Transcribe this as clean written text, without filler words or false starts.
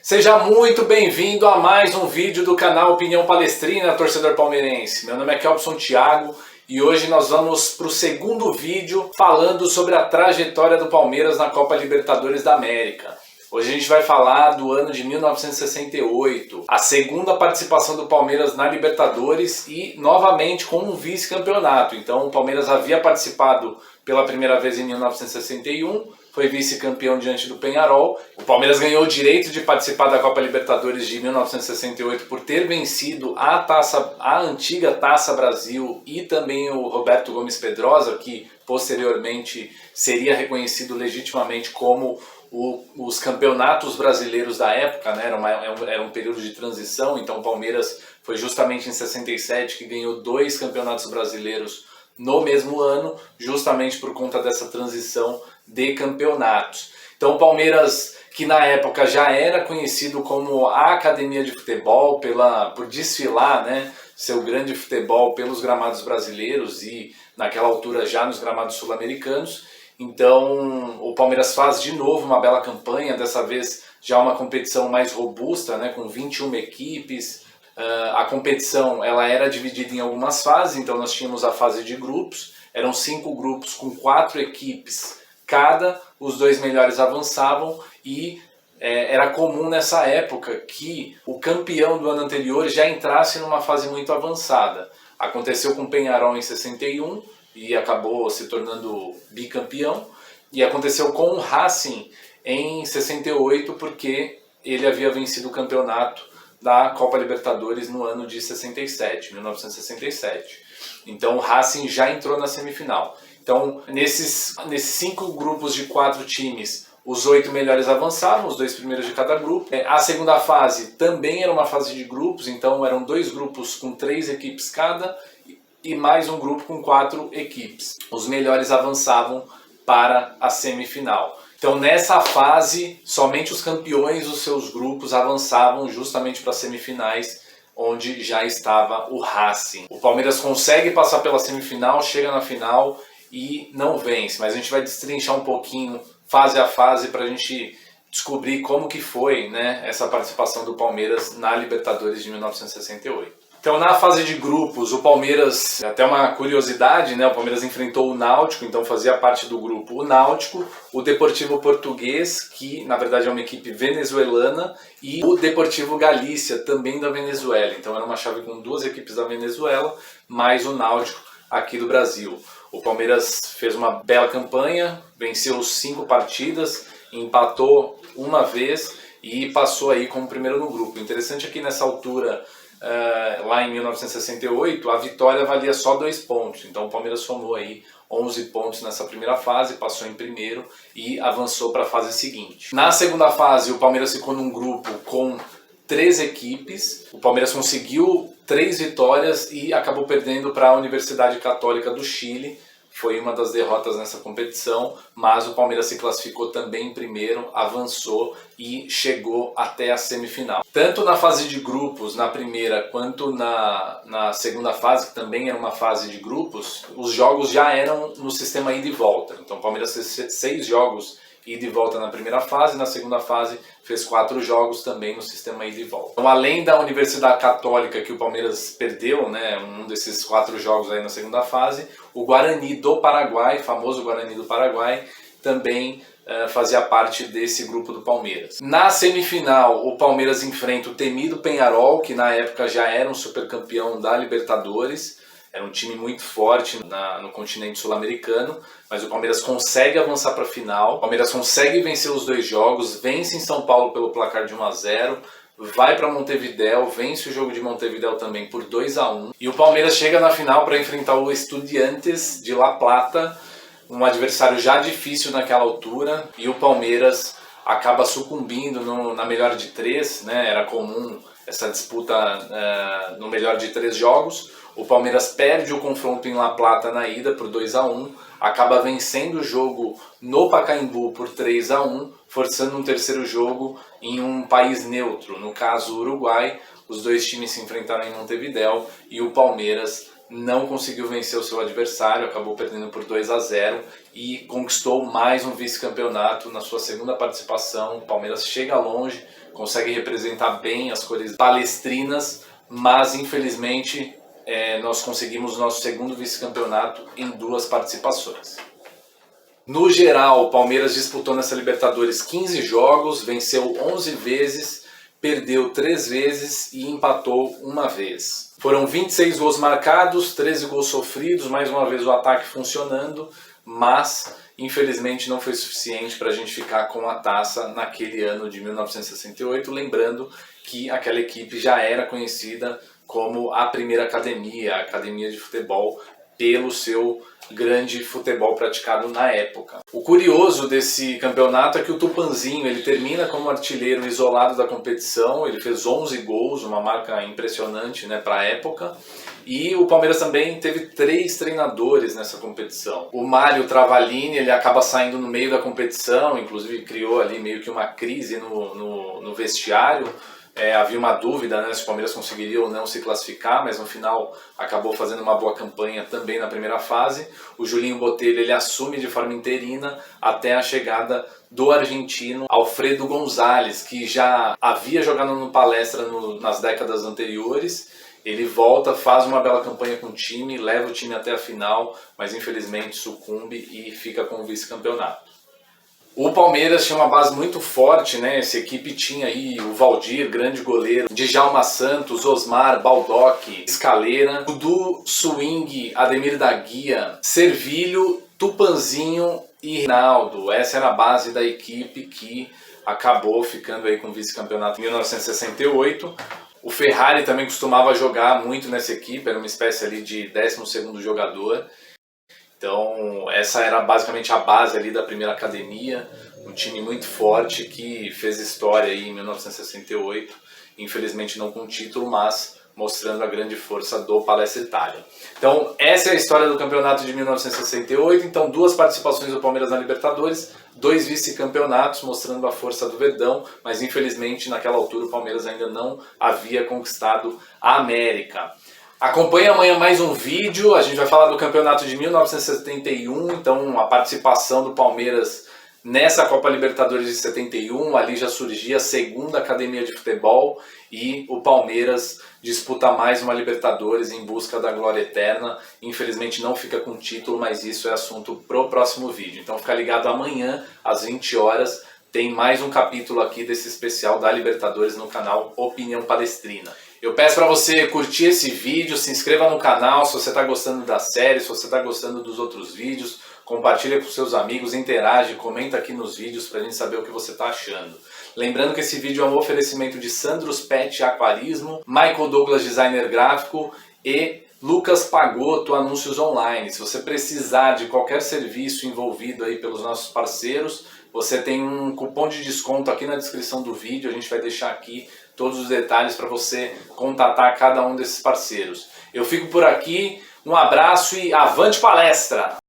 Seja muito bem-vindo a mais um vídeo do canal Opinião Palestrina, torcedor palmeirense. Meu nome é Kelpson Thiago e hoje nós vamos para o segundo vídeo falando sobre a trajetória do Palmeiras na Copa Libertadores da América. Hoje a gente vai falar do ano de 1968, a segunda participação do Palmeiras na Libertadores e novamente com um vice-campeonato. Então o Palmeiras havia participado pela primeira vez em 1961, foi vice-campeão diante do Peñarol. O Palmeiras ganhou o direito de participar da Copa Libertadores de 1968 por ter vencido a antiga Taça Brasil e também o Roberto Gomes Pedrosa, que posteriormente seria reconhecido legitimamente como os campeonatos brasileiros da época, né? Era um período de transição. Então o Palmeiras foi justamente em 67 que ganhou 2 campeonatos brasileiros no mesmo ano, justamente por conta dessa transição de campeonatos. Então o Palmeiras, que na época já era conhecido como a Academia de Futebol, por desfilar, né, seu grande futebol pelos gramados brasileiros e naquela altura já nos gramados sul-americanos. Então o Palmeiras faz de novo uma bela campanha, dessa vez já uma competição mais robusta, né, com 21 equipes. A competição ela era dividida em algumas fases, então nós tínhamos a fase de grupos, eram 5 grupos com 4 equipes cada, os 2 melhores avançavam e era comum nessa época que o campeão do ano anterior já entrasse numa fase muito avançada. Aconteceu com o Peñarol em 61 e acabou se tornando bicampeão, e aconteceu com o Racing em 68 porque ele havia vencido o campeonato da Copa Libertadores no ano de 1967. Então o Racing já entrou na semifinal. Então nesses 5 grupos de 4 times, os 8 melhores avançavam, os 2 primeiros de cada grupo. A segunda fase também era uma fase de grupos, então eram 2 grupos com 3 equipes cada e mais um grupo com 4 equipes. Os melhores avançavam para a semifinal. Então nessa fase, somente os campeões dos seus grupos avançavam justamente para as semifinais, onde já estava o Racing. O Palmeiras consegue passar pela semifinal, chega na final e não vence. Mas a gente vai destrinchar um pouquinho, fase a fase, para a gente descobrir como que foi, né, essa participação do Palmeiras na Libertadores de 1968. Então na fase de grupos, o Palmeiras, até uma curiosidade, né, o Palmeiras enfrentou o Náutico, então fazia parte do grupo o Náutico, o Deportivo Português, que na verdade é uma equipe venezuelana, e o Deportivo Galícia, também da Venezuela. Então era uma chave com 2 equipes da Venezuela, mais o Náutico aqui do Brasil. O Palmeiras fez uma bela campanha, venceu 5 partidas, empatou uma vez e passou aí como primeiro no grupo. Interessante é que nessa altura, lá em 1968, a vitória valia só 2 pontos. Então o Palmeiras somou aí 11 pontos nessa primeira fase, passou em primeiro e avançou para a fase seguinte. Na segunda fase, o Palmeiras ficou num grupo com 3 equipes. O Palmeiras conseguiu 3 vitórias e acabou perdendo para a Universidade Católica do Chile. Foi uma das derrotas nessa competição, mas o Palmeiras se classificou também em primeiro, avançou e chegou até a semifinal. Tanto na fase de grupos, na primeira, quanto na segunda fase, que também era uma fase de grupos, os jogos já eram no sistema ida e volta. Então o Palmeiras fez 6 jogos ida e volta na primeira fase, na segunda fase fez 4 jogos também no sistema ida e volta. Então, além da Universidade Católica, que o Palmeiras perdeu, né, um desses 4 jogos aí na segunda fase, o Guarani do Paraguai, famoso Guarani do Paraguai, também fazia parte desse grupo do Palmeiras. Na semifinal, o Palmeiras enfrenta o temido Peñarol, que na época já era um supercampeão da Libertadores. Era um time muito forte no continente sul-americano, mas o Palmeiras consegue avançar para a final. O Palmeiras consegue vencer os 2 jogos, vence em São Paulo pelo placar de 1-0, vai para Montevidéu, vence o jogo de Montevidéu também por 2-1. E o Palmeiras chega na final para enfrentar o Estudiantes de La Plata, um adversário já difícil naquela altura, e o Palmeiras acaba sucumbindo na melhor de 3, né? Era comum essa disputa no melhor de 3 jogos. O Palmeiras perde o confronto em La Plata na ida por 2-1, acaba vencendo o jogo no Pacaembu por 3-1, forçando um terceiro jogo em um país neutro, no caso o Uruguai. Os 2 times se enfrentaram em Montevidéu e o Palmeiras não conseguiu vencer o seu adversário, acabou perdendo por 2-0 e conquistou mais um vice-campeonato na sua segunda participação. O Palmeiras chega longe, consegue representar bem as cores palestrinas, mas infelizmente nós conseguimos o nosso segundo vice-campeonato em 2 participações. No geral, o Palmeiras disputou nessa Libertadores 15 jogos, venceu 11 vezes, perdeu 3 vezes e empatou 1 vez. Foram 26 gols marcados, 13 gols sofridos, mais uma vez o ataque funcionando, mas infelizmente não foi suficiente para a gente ficar com a taça naquele ano de 1968, lembrando que aquela equipe já era conhecida como a primeira academia, a academia de futebol, pelo seu grande futebol praticado na época. O curioso desse campeonato é que o Tupanzinho ele termina como artilheiro isolado da competição, ele fez 11 gols, uma marca impressionante, né, para a época. E o Palmeiras também teve 3 treinadores nessa competição. O Mário Travalini ele acaba saindo no meio da competição, inclusive criou ali meio que uma crise no vestiário. Havia uma dúvida, né, se o Palmeiras conseguiria ou não se classificar, mas no final acabou fazendo uma boa campanha também na primeira fase. O Julinho Botelho ele assume de forma interina até a chegada do argentino Alfredo González, que já havia jogado no Palestra nas décadas anteriores. Ele volta, faz uma bela campanha com o time, leva o time até a final, mas infelizmente sucumbe e fica com o vice-campeonato. O Palmeiras tinha uma base muito forte, né? Essa equipe tinha aí o Valdir, grande goleiro, Djalma Santos, Osmar, Baldock, Escaleira, Dudu, Swing, Ademir da Guia, Servilho, Tupanzinho e Reinaldo. Essa era a base da equipe que acabou ficando aí com o vice-campeonato em 1968. O Ferrari também costumava jogar muito nessa equipe, era uma espécie ali de 12º jogador. Então essa era basicamente a base ali da primeira academia, um time muito forte que fez história aí em 1968, infelizmente não com título, mas mostrando a grande força do Palestra Itália. Então essa é a história do campeonato de 1968, então 2 participações do Palmeiras na Libertadores, 2 vice-campeonatos mostrando a força do Verdão, mas infelizmente naquela altura o Palmeiras ainda não havia conquistado a América. Acompanhe amanhã mais um vídeo, a gente vai falar do campeonato de 1971, então a participação do Palmeiras nessa Copa Libertadores de 71, ali já surgia a segunda academia de futebol e o Palmeiras disputa mais uma Libertadores em busca da glória eterna. Infelizmente não fica com título, mas isso é assunto pro próximo vídeo. Então fica ligado amanhã às 20 horas, tem mais um capítulo aqui desse especial da Libertadores no canal Opinião Palestrina. Eu peço para você curtir esse vídeo, se inscreva no canal se você está gostando da série, se você está gostando dos outros vídeos, compartilha com seus amigos, interage, comenta aqui nos vídeos para a gente saber o que você está achando. Lembrando que esse vídeo é um oferecimento de Sandros Pet Aquarismo, Michael Douglas Designer Gráfico e Lucas Pagotto Anúncios Online. Se você precisar de qualquer serviço envolvido aí pelos nossos parceiros, você tem um cupom de desconto aqui na descrição do vídeo, a gente vai deixar aqui todos os detalhes para você contatar cada um desses parceiros. Eu fico por aqui, um abraço e avante palestra!